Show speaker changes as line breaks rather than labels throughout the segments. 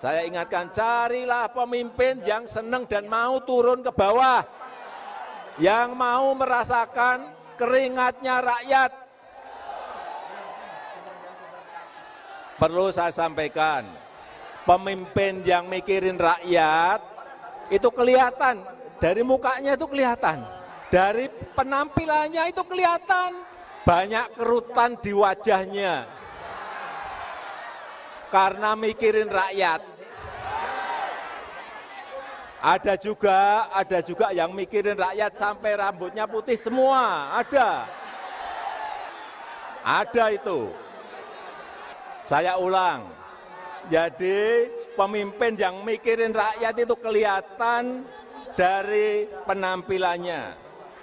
Saya ingatkan, carilah pemimpin yang senang dan mau turun ke bawah, yang mau merasakan keringatnya rakyat. Perlu saya sampaikan, pemimpin yang mikirin rakyat itu kelihatan, dari mukanya itu kelihatan, dari penampilannya itu kelihatan, banyak kerutan di wajahnya karena mikirin rakyat. Ada juga yang mikirin rakyat sampai rambutnya putih semua, ada itu. Saya ulang, jadi pemimpin yang mikirin rakyat itu kelihatan dari penampilannya,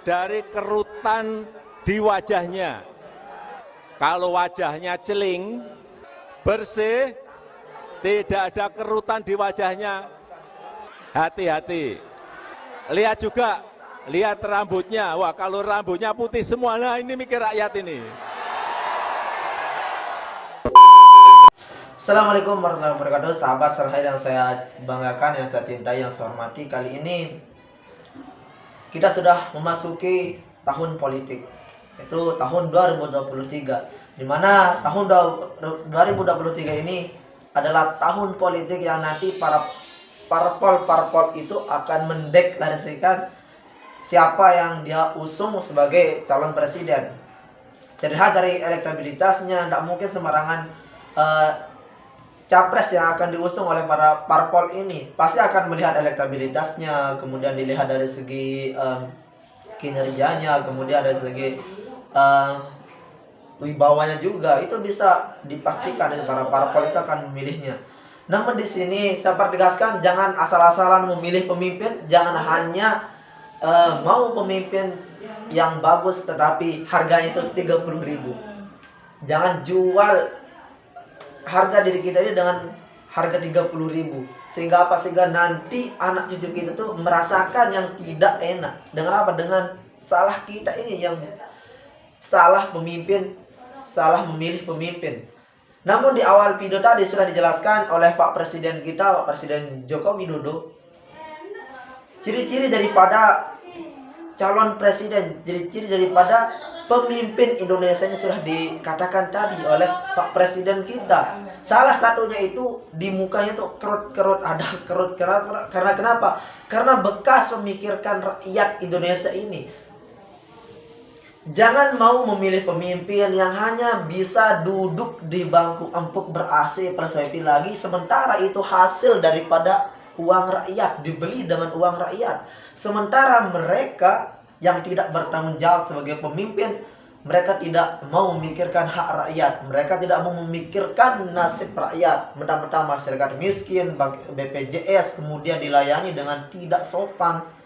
dari kerutan di wajahnya. Kalau wajahnya celing, bersih, tidak ada kerutan di wajahnya, hati-hati. Lihat juga, lihat rambutnya. Wah, kalau rambutnya putih semua, nah ini mikir rakyat ini.
Assalamualaikum warahmatullahi wabarakatuh, sahabat serhai yang saya banggakan, yang saya cintai, yang saya hormati. Kali ini kita sudah memasuki tahun politik, itu tahun 2023, di mana tahun 2023 ini adalah tahun politik yang nanti para parpol itu akan mendeklarasikan siapa yang dia usung sebagai calon presiden. Terlihat dari elektabilitasnya, tidak mungkin sembarangan capres yang akan diusung oleh para parpol ini. Pasti akan melihat elektabilitasnya, kemudian dilihat dari segi kinerjanya, kemudian dari segi wibawanya juga. Itu bisa dipastikan para parpol itu akan memilihnya. Namun di sini saya pertegaskan, jangan asal-asalan memilih pemimpin, jangan hanya mau pemimpin yang bagus tetapi harganya itu 30.000. Jangan jual harga diri kita ini dengan harga 30.000. Sehingga apa? Sehingga nanti anak cucu kita tuh merasakan yang tidak enak. Dengan apa? Dengan salah kita ini, yang salah pemimpin, salah memilih pemimpin. Namun di awal video tadi sudah dijelaskan oleh Pak Presiden kita, Pak Presiden Joko Widodo, ciri-ciri daripada calon presiden, ciri-ciri daripada pemimpin Indonesia ini sudah dikatakan tadi oleh Pak Presiden kita. Salah satunya itu di mukanya tuh kerut-kerut, ada kerut-kerut. Karena kenapa? Karena bekas memikirkan rakyat Indonesia ini. Jangan mau memilih pemimpin yang hanya bisa duduk di bangku empuk ber-AC plus wifi lagi, sementara itu hasil daripada uang rakyat, dibeli dengan uang rakyat. Sementara mereka yang tidak bertanggung jawab sebagai pemimpin, mereka tidak mau memikirkan hak rakyat, mereka tidak mau memikirkan nasib rakyat. Mentang-mentang masyarakat miskin, BPJS kemudian dilayani dengan tidak sopan.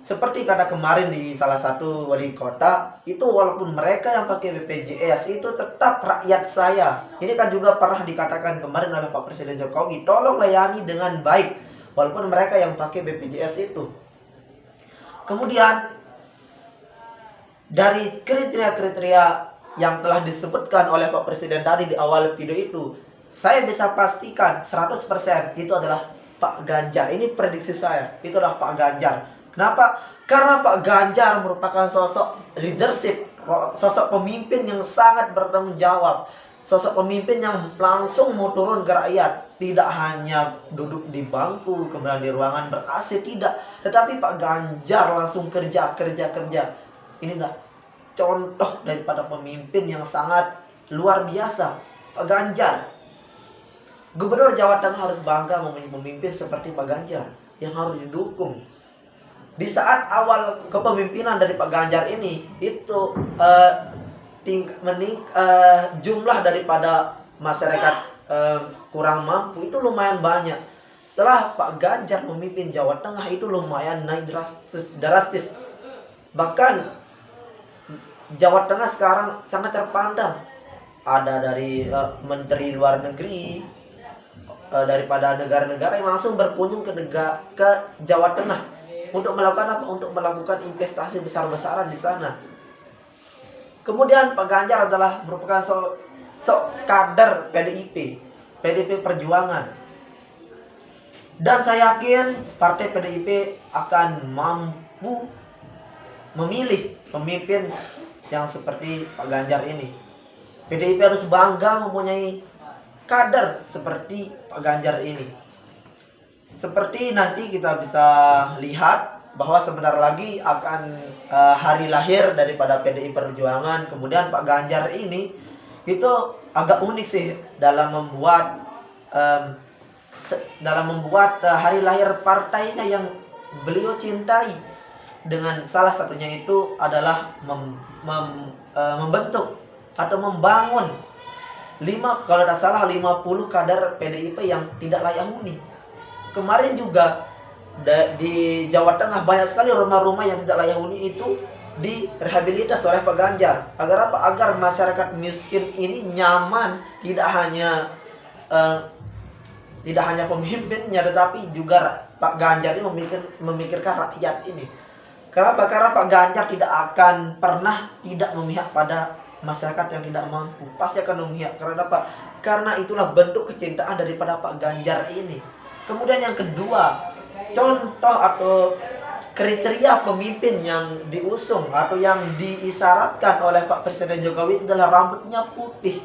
Seperti kata kemarin di salah satu wali kota, itu walaupun mereka yang pakai BPJS itu tetap rakyat saya. Ini kan juga pernah dikatakan kemarin oleh Pak Presiden Jokowi, tolong layani dengan baik walaupun mereka yang pakai BPJS itu. Kemudian dari kriteria-kriteria yang telah disebutkan oleh Pak Presiden tadi di awal video itu, saya bisa pastikan 100% itu adalah Pak Ganjar. Ini prediksi saya, itu adalah Pak Ganjar. Kenapa? Karena Pak Ganjar merupakan sosok leadership, sosok pemimpin yang sangat bertanggung jawab, sosok pemimpin yang langsung mau turun ke rakyat. Tidak hanya duduk di bangku, kemudian di ruangan ber-AC, tidak. Tetapi Pak Ganjar langsung kerja. Ini adalah contoh daripada pemimpin yang sangat luar biasa, Pak Ganjar. Gubernur Jawa Tengah harus bangga memiliki pemimpin seperti Pak Ganjar yang harus didukung. Di saat awal kepemimpinan dari Pak Ganjar ini, itu jumlah daripada masyarakat kurang mampu itu lumayan banyak. Setelah Pak Ganjar memimpin Jawa Tengah, itu lumayan naik drastis. Bahkan Jawa Tengah sekarang sangat terpandang. Ada dari menteri luar negeri daripada negara-negara yang langsung berkunjung ke Jawa Tengah untuk melakukan apa? Untuk melakukan investasi besar-besaran di sana. Kemudian Pak Ganjar adalah merupakan kader PDIP Perjuangan. Dan saya yakin partai PDIP akan mampu memilih pemimpin yang seperti Pak Ganjar ini. PDIP harus bangga mempunyai kader seperti Pak Ganjar ini. Seperti nanti kita bisa lihat bahwa sebentar lagi akan hari lahir daripada PDI Perjuangan. Kemudian Pak Ganjar ini itu agak unik sih dalam membuat hari lahir partainya yang beliau cintai. Dengan salah satunya itu adalah membentuk atau membangun kalau tidak salah 50 kader PDIP yang tidak layak huni. Kemarin juga di Jawa Tengah banyak sekali rumah-rumah yang tidak layak huni itu direhabilitas oleh Pak Ganjar. Agar apa? Agar masyarakat miskin ini nyaman, tidak hanya pemimpinnya, tetapi juga Pak Ganjar ini memikirkan rakyat ini. Kenapa? Karena Pak Ganjar tidak akan pernah tidak memihak pada masyarakat yang tidak mampu. Pasti akan memihak. Karena apa? Karena itulah bentuk kecintaan daripada Pak Ganjar ini. Kemudian yang kedua, contoh atau kriteria pemimpin yang diusung atau yang diisyaratkan oleh Pak Presiden Jokowi adalah rambutnya putih.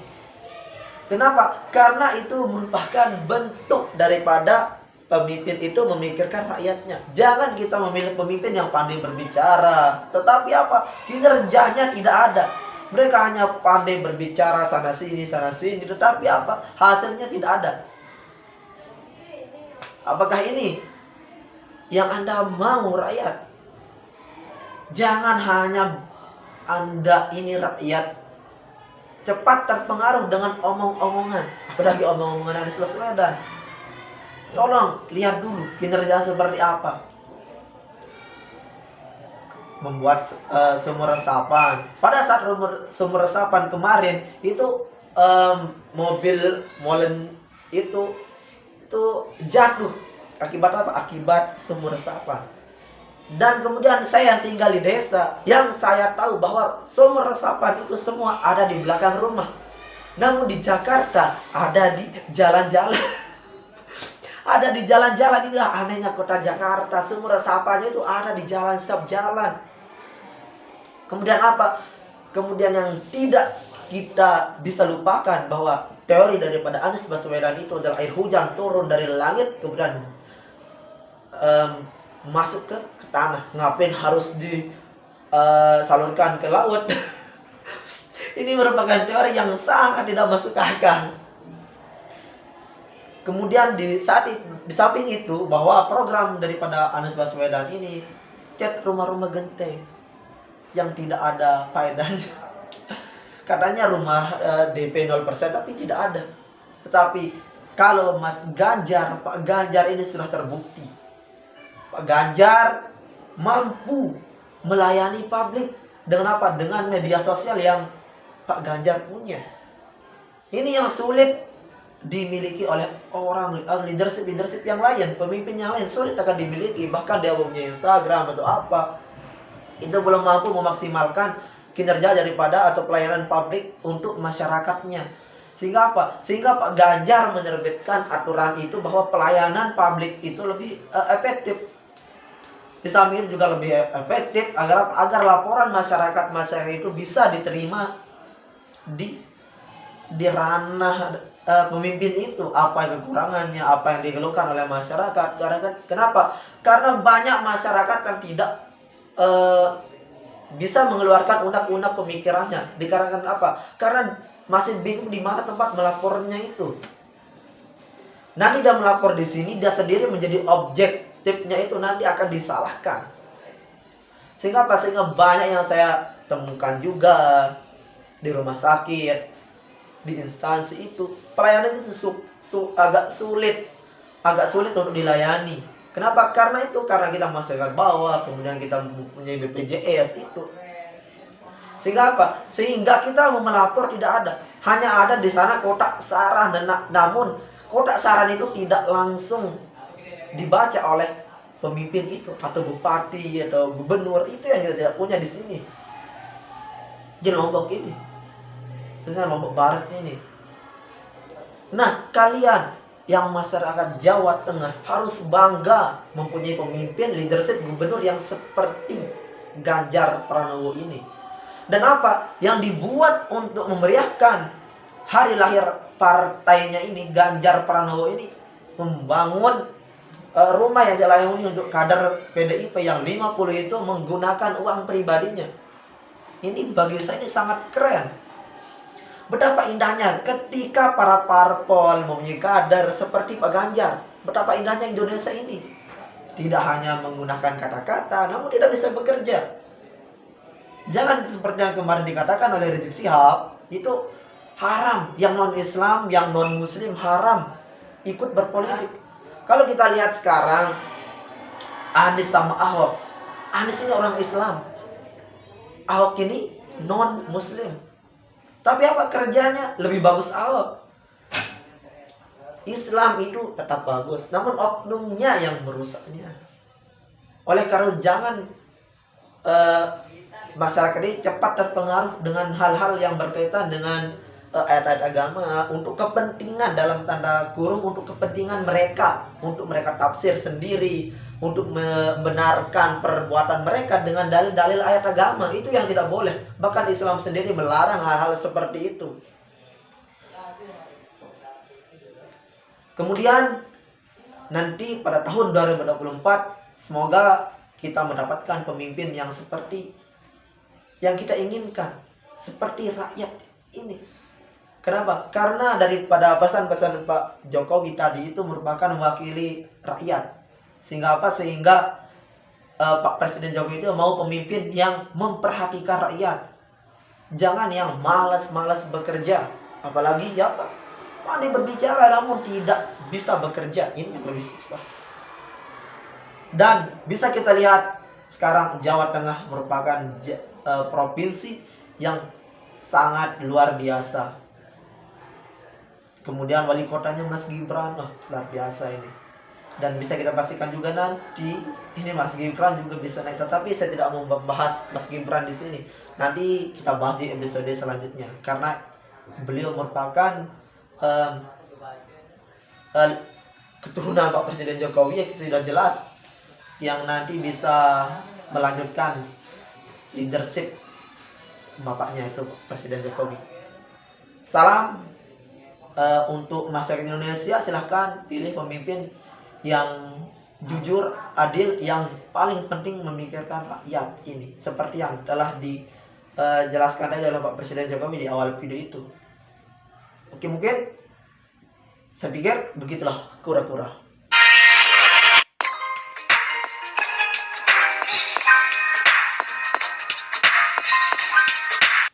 Kenapa? Karena itu merupakan bentuk daripada pemimpin itu memikirkan rakyatnya. Jangan kita memilih pemimpin yang pandai berbicara, tetapi apa? Kinerjanya tidak ada. Mereka hanya pandai berbicara sana sini, tetapi apa? Hasilnya tidak ada. Apakah ini yang Anda mau, rakyat? Jangan hanya Anda ini rakyat cepat terpengaruh dengan omong-omongan, apalagi omong-omongan Anies Baswedan. Tolong lihat dulu kinerja seperti apa. Membuat sumur resapan. Pada saat sumur resapan kemarin itu mobil molen itu jatuh. Akibat apa? Akibat sumur resapan. Dan kemudian saya yang tinggal di desa, yang saya tahu bahwa sumur resapan itu semua ada di belakang rumah. Namun di Jakarta ada di jalan-jalan. Ada di jalan-jalan. Inilah anehnya kota Jakarta. Sumur resapannya itu ada di jalan, setiap jalan. Kemudian apa? Kemudian yang tidak kita bisa lupakan bahwa teori daripada Anies Baswedan itu adalah air hujan turun dari langit kemudian masuk ke tanah. Ngapain harus disalurkan ke laut? Ini merupakan teori yang sangat tidak masuk akal. Kemudian di samping itu bahwa program daripada Anies Baswedan ini cat rumah-rumah genteng yang tidak ada faedahnya. Katanya rumah DP 0% tapi tidak ada. Tetapi kalau Pak Ganjar ini sudah terbukti. Pak Ganjar mampu melayani publik dengan apa? Dengan media sosial yang Pak Ganjar punya. Ini yang sulit dimiliki oleh orang leadership yang lain, pemimpin yang lain sulit akan dimiliki. Bahkan dia punya Instagram atau apa, itu belum mampu memaksimalkan kinerja daripada atau pelayanan publik untuk masyarakatnya. Sehingga apa? Sehingga Pak Ganjar menerbitkan aturan itu bahwa pelayanan publik itu lebih efektif. Di samping juga lebih efektif agar laporan masyarakat itu bisa diterima di ranah pemimpin itu, apa kekurangannya, apa yang dikeluhkan oleh masyarakat. Kenapa? Karena banyak masyarakat yang tidak bisa mengeluarkan unek-unek pemikirannya. Dikarenakan apa? Karena masih bingung di mana tempat melapornya itu. Nanti dia melapor di sini, dia sendiri menjadi objektifnya itu nanti akan disalahkan. Sehingga banyak yang saya temukan juga di rumah sakit, di instansi itu pelayanan itu agak sulit untuk dilayani. Kenapa? Karena kita masyarakat bawah, kemudian kita mempunyai BPJS itu. Sehingga apa? Sehingga kita mau melapor tidak ada. Hanya ada di sana kotak saran, namun kotak saran itu tidak langsung dibaca oleh pemimpin itu atau bupati atau gubernur. Itu yang kita tidak punya di sini. Di Lombok ini. Lombok Barat ini. Nah, kalian yang masyarakat Jawa Tengah harus bangga mempunyai pemimpin leadership gubernur yang seperti Ganjar Pranowo ini. Dan apa yang dibuat untuk memeriahkan hari lahir partainya ini, Ganjar Pranowo ini membangun rumah yang dilayani untuk kader PDIP yang 50 itu menggunakan uang pribadinya. Ini bagi saya ini sangat keren. Betapa indahnya ketika para parpol mempunyai kader seperti Pak Ganjar. Betapa indahnya Indonesia ini. Tidak hanya menggunakan kata-kata, namun tidak bisa bekerja. Jangan seperti yang kemarin dikatakan oleh Rizik Sihab, itu haram. Yang non-Islam, yang non-Muslim haram ikut berpolitik. Kalau kita lihat sekarang, Anies sama Ahok. Anies ini orang Islam. Ahok ini non-Muslim. Tapi apa kerjanya? Lebih bagus Ahok. Islam itu tetap bagus, namun oknumnya yang merusaknya. Oleh karena jangan masyarakat ini cepat terpengaruh dengan hal-hal yang berkaitan dengan ayat-ayat agama untuk kepentingan dalam tanda kurung, untuk kepentingan mereka, untuk mereka tafsir sendiri, untuk membenarkan perbuatan mereka dengan dalil-dalil ayat agama. Itu yang tidak boleh. Bahkan Islam sendiri melarang hal-hal seperti itu. Kemudian nanti pada tahun 2024 semoga kita mendapatkan pemimpin yang seperti yang kita inginkan, seperti rakyat ini. Kenapa? Karena daripada pesan-pesan Pak Jokowi tadi itu merupakan mewakili rakyat. Sehingga apa? Sehingga Pak Presiden Jokowi itu mau pemimpin yang memperhatikan rakyat. Jangan yang malas-malas bekerja. Apalagi ya Pak, pandai berbicara namun tidak bisa bekerja. Ini yang lebih susah. Dan bisa kita lihat sekarang Jawa Tengah merupakan provinsi yang sangat luar biasa. Kemudian wali kotanya Mas Gibran, luar biasa ini. Dan bisa kita pastikan juga nanti ini Mas Gibran juga bisa naik. Tetapi saya tidak mau membahas Mas Gibran di sini. Nanti kita bahas di episode selanjutnya. Karena beliau merupakan keturunan Pak Presiden Jokowi yang sudah jelas, yang nanti bisa melanjutkan leadership bapaknya itu Presiden Jokowi. Salam untuk masyarakat Indonesia, silahkan pilih pemimpin yang jujur, adil, yang paling penting memikirkan rakyat ini. Seperti yang telah dijelaskan oleh Pak Presiden Jokowi di awal video itu. Oke, mungkin saya pikir begitulah kura-kura.